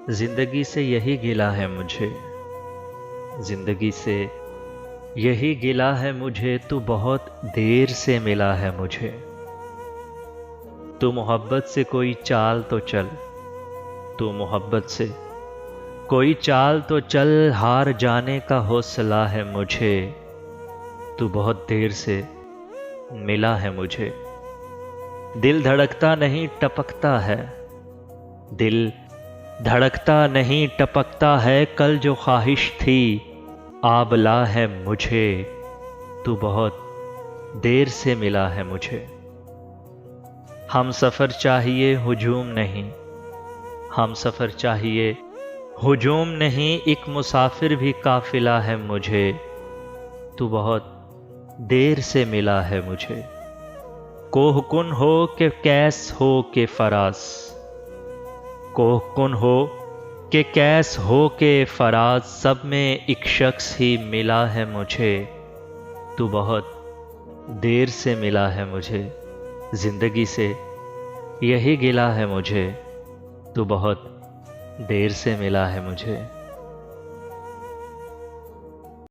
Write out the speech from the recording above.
जिंदगी से यही गिला है मुझे, जिंदगी से यही गिला है मुझे, तू बहुत देर से मिला है मुझे। तू मोहब्बत से कोई चाल तो चल, तू मोहब्बत से कोई चाल तो चल, हार जाने का हौसला है मुझे। तू बहुत देर से मिला है मुझे। दिल धड़कता नहीं टपकता है, दिल धड़कता नहीं टपकता है, कल जो ख्वाहिश थी आबला है मुझे। तू बहुत देर से मिला है मुझे। हम सफ़र चाहिए हुजूम नहीं, हम सफ़र चाहिए हुजूम नहीं, एक मुसाफिर भी काफिला है मुझे। तू बहुत देर से मिला है मुझे। कोहकुन हो के कैस हो के फरास, कोहकुन हो कि कैस हो के फराज, सब में एक शख्स ही मिला है मुझे। तू बहुत देर से मिला है मुझे। जिंदगी से यही गिला है मुझे, तू बहुत देर से मिला है मुझे।